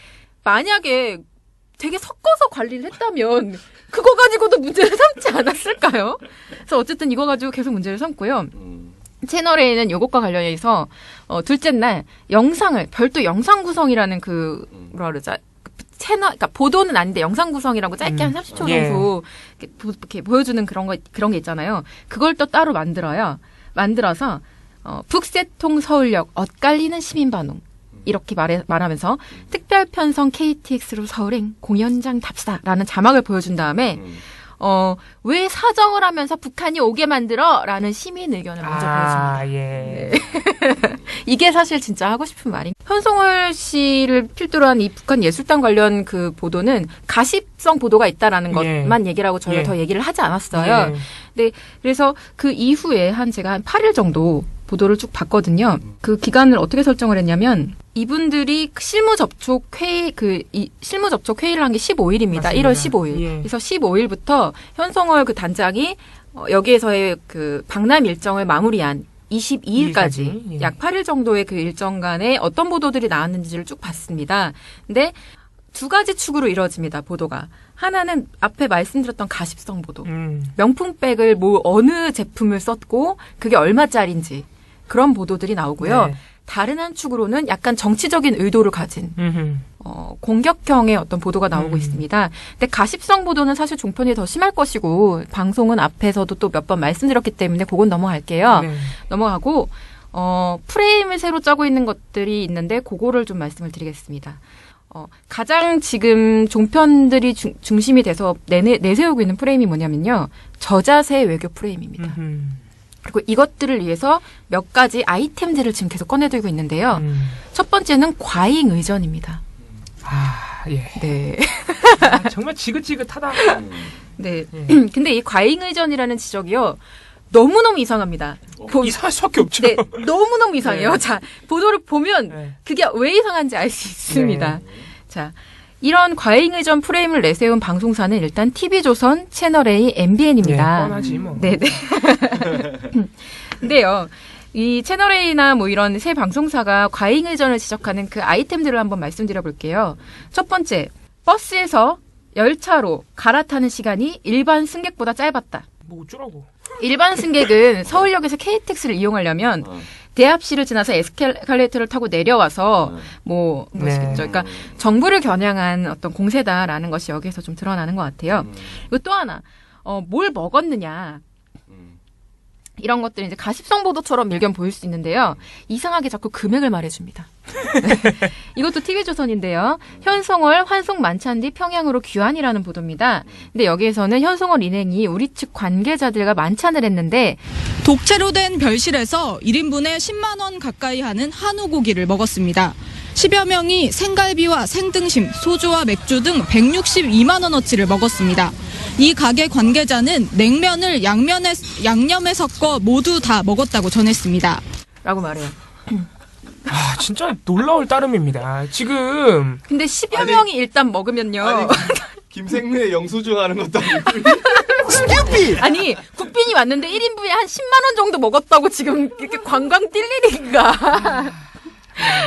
만약에 되게 섞어서 관리를 했다면 그거 가지고도 문제를 삼지 않았을까요? 그래서 어쨌든 이거 가지고 계속 문제를 삼고요. 채널A는 이것과 관련해서 둘째 날 별도 영상 구성이라는 뭐라 그러죠? 그러니까 보도는 아닌데 영상 구성이라고 짧게 한 30초 정도 이렇게 보여주는 그런 게 있잖아요. 그걸 또 따로 만들어서 북새통 서울역 엇갈리는 시민 반응. 이렇게 말하면서 특별 편성 KTX로 서울행 공연장 답사라는 자막을 보여준 다음에 왜 사정을 하면서 북한이 오게 만들어? 라는 시민 의견을 먼저 보여줍니다. 예. 네. 이게 사실 진짜 하고 싶은 말인. 현송월 씨를 필두로 한 이 북한 예술단 관련 그 보도는 가십성 보도가 있다라는 것만 얘기를 하고 저희가 더 얘기를 하지 않았어요. 네. 그래서 그 이후에 제가 한 8일 정도 보도를 쭉 봤거든요. 그 기간을 어떻게 설정을 했냐면 이분들이 실무 접촉 회의를 한 게 15일입니다. 맞습니다. 1월 15일. 그래서 15일부터 현송월 그 단장이 여기에서의 그 방남 일정을 마무리한 22일까지 약 8일 정도의 그 일정간에 어떤 보도들이 나왔는지를 쭉 봤습니다. 근데 두 가지 축으로 이루어집니다. 보도가. 하나는 앞에 말씀드렸던 가십성 보도. 명품백을 어느 제품을 썼고 그게 얼마짜리인지 그런 보도들이 나오고요. 네. 다른 한 축으로는 약간 정치적인 의도를 가진 공격형의 어떤 보도가 나오고 있습니다. 근데 가십성 보도는 사실 종편이 더 심할 것이고 방송은 앞에서도 또 몇 번 말씀드렸기 때문에 그건 넘어갈게요. 네. 넘어가고 프레임을 새로 짜고 있는 것들이 있는데 그거를 좀 말씀을 드리겠습니다. 가장 지금 종편들이 중심이 돼서 내세우고 있는 프레임이 뭐냐면요. 저자세 외교 프레임입니다. 그리고 이것들을 위해서 몇 가지 아이템들을 지금 계속 꺼내들고 있는데요. 첫 번째는 과잉 의전입니다. 예. 네. 정말 지긋지긋하다. 네. 근데 이 과잉 의전이라는 지적이요. 너무너무 이상합니다. 이상할 수밖에 없죠. 네. 너무너무 이상해요. 네. 자, 보도를 보면 그게 왜 이상한지 알 수 있습니다. 네. 자, 이런 과잉 의전 프레임을 내세운 방송사는 일단 TV조선, 채널A, MBN입니다. 네, 뻔하지 뭐. 네네. 근데요. 이 채널A나 뭐 이런 새 방송사가 과잉 의전을 지적하는 그 아이템들을 한번 말씀드려 볼게요. 첫 번째, 버스에서 열차로 갈아타는 시간이 일반 승객보다 짧았다. 뭐 어쩌라고. 일반 승객은 서울역에서 KTX를 이용하려면 대합실을 지나서 에스컬레이터를 타고 내려와서 뭐시겠죠. 그러니까 정부를 겨냥한 어떤 공세다라는 것이 여기서 좀 드러나는 것 같아요. 그리고 또 하나, 뭘 먹었느냐. 이런 것들이 이제 가십성 보도처럼 일견 보일 수 있는데요. 이상하게 자꾸 금액을 말해줍니다. 이것도 TV조선인데요. 현송월 환송 만찬 뒤 평양으로 귀환이라는 보도입니다. 근데 여기에서는 현송월 인행이 우리 측 관계자들과 만찬을 했는데 독채로 된 별실에서 1인분에 10만 원 가까이 하는 한우 고기를 먹었습니다. 10여 명이 생갈비와 생등심, 소주와 맥주 등 162만 원어치를 먹었습니다. 이 가게 관계자는 냉면을 양념에 섞어 모두 다 먹었다고 전했습니다. 라고 말해요. 진짜 놀라울 따름입니다. 지금. 근데 10여 명이 일단 먹으면요. 김생래 영수증 하는 것도 아니고. 아니, 국빈이 왔는데 1인분에 한 10만 원 정도 먹었다고 지금 이렇게 관광 뛸 일인가.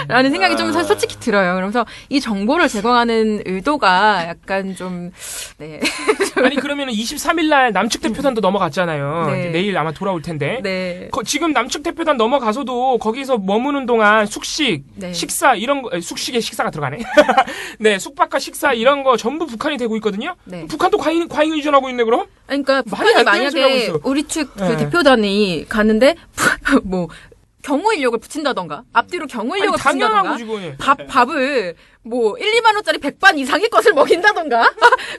라는 생각이 좀 솔직히 들어요. 그러면서 이 정보를 제공하는 의도가 약간 좀, 네. 아니, 그러면은 23일 날 남측 대표단도 넘어갔잖아요. 네. 이제 내일 아마 돌아올 텐데. 네. 지금 남측 대표단 넘어가서도 거기서 머무는 동안 숙식, 네. 식사, 이런 거, 숙식에 식사가 들어가네. 네, 숙박과 식사 이런 거 전부 북한이 되고 있거든요. 네. 북한도 과잉 의존하고 있네, 그럼? 그러니까 북한이 만약에 우리 측 그 대표단이 가는데, 경호 인력을 붙인다던가 앞뒤로 경호 인력을 붙인다던가 밥을 1-2만 원짜리 100반 이상의 것을 먹인다던가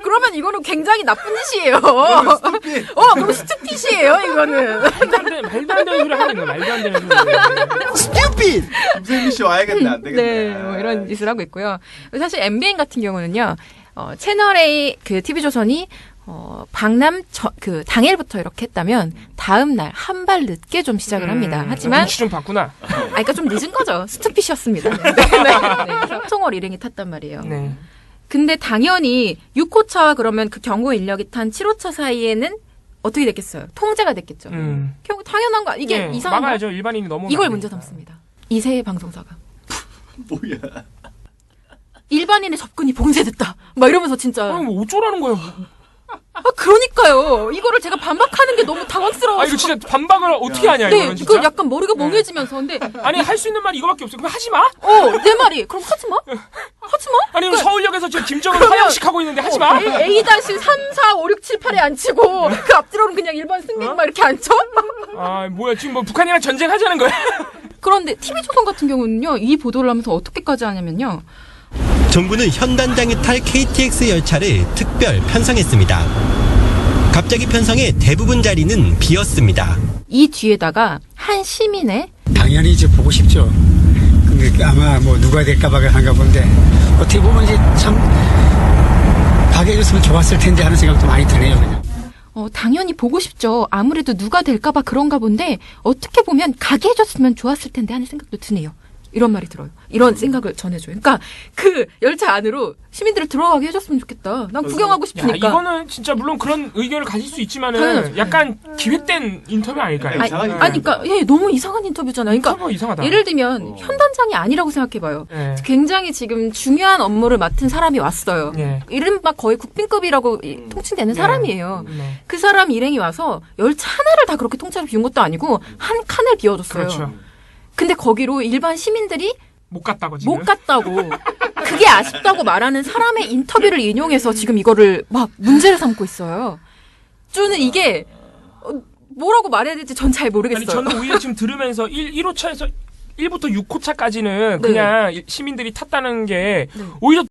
그러면 이거는 굉장히 나쁜 짓이에요. 그럼 스튜핏이에요 이거는. 말도 안 되는 소리 하는 거예요. 말도 안 되는 소리. 스튜핏! 김세미 씨 와야겠네. 안 되겠네. 네, 이런 짓을 하고 있고요. 사실 MBN 같은 경우는요. 채널A 그 TV조선이 방남 당일부터 이렇게 했다면 다음 날 한 발 늦게 좀 시작을 합니다. 하지만 눈치 좀 봤구나. 그러니까 좀 늦은 거죠. 스투핏이었습니다. 네. 그래서 송월 일행이 탔단 말이에요. 네. 근데 당연히 6호차와 그러면 그 경호 인력이 탄 7호차 사이에는 어떻게 됐겠어요? 통제가 됐겠죠. 당연한 거 이게 이상한 거. 막아야죠. 일반인이 너무 이걸 문제 삼습니다. 이세의 방송사가. 뭐야? 일반인의 접근이 봉쇄됐다. 막 이러면서 진짜. 뭐 어쩌라는 거예요? 그러니까요. 이거를 제가 반박하는 게 너무 당황스러워서. 이거 진짜 반박을 어떻게 하냐, 네, 이거는 진짜. 그 약간 머리가 멍해지면서. 근데. 아니, 할 수 있는 말이 이거밖에 없어요. 그럼 하지 마? 내 말이. 그럼 하지 마? 하지 마? 아니, 그러니까, 서울역에서 지금 김정은 화장식 하고 있는데 하지 마? A-3, 4, 5, 6, 7, 8에 앉히고, 그 앞뒤로는 그냥 일반 승객만 이렇게 앉혀? 뭐야, 지금 북한이랑 전쟁하자는 거야? 그런데 TV조선 같은 경우는요, 이 보도를 하면서 어떻게까지 하냐면요. 정부는 현 단장이 탈 KTX 열차를 특별 편성했습니다. 갑자기 편성의 대부분 자리는 비었습니다. 이 뒤에다가 한 시민의 당연히 이제 보고 싶죠. 근데 아마 뭐 누가 될까봐 한가 본데 어떻게 보면 이제 참 가게 해줬으면 좋았을 텐데 하는 생각도 많이 드네요. 그냥. 당연히 보고 싶죠. 아무래도 누가 될까봐 그런가 본데 어떻게 보면 가게 해줬으면 좋았을 텐데 하는 생각도 드네요. 이런 말이 들어요. 이런 생각을 전해줘요. 그러니까 그 열차 안으로 시민들을 들어가게 해줬으면 좋겠다. 난 구경하고 싶으니까. 야, 이거는 진짜 물론 그런 의견을 가질 수 있지만은 약간 기획된 인터뷰 아닐까요? 그러니까 너무 이상한 인터뷰잖아요. 그러니까 이상하다. 예를 들면 현단장이 아니라고 생각해봐요. 굉장히 지금 중요한 업무를 맡은 사람이 왔어요. 이른바 거의 국빈급이라고 통칭되는 사람이에요. 그 사람 일행이 와서 열차 하나를 다 그렇게 통째로 비운 것도 아니고 한 칸을 비워줬어요. 그렇죠. 근데 거기로 일반 시민들이 못 갔다고 지금. 못 갔다고. 그게 아쉽다고 말하는 사람의 인터뷰를 인용해서 지금 이거를 막 문제를 삼고 있어요. 저는 이게 뭐라고 말해야 될지 전 잘 모르겠어요. 아니 저는 오히려 지금 들으면서 1호차에서 1부터 6호차까지는 그냥 시민들이 탔다는 게 오히려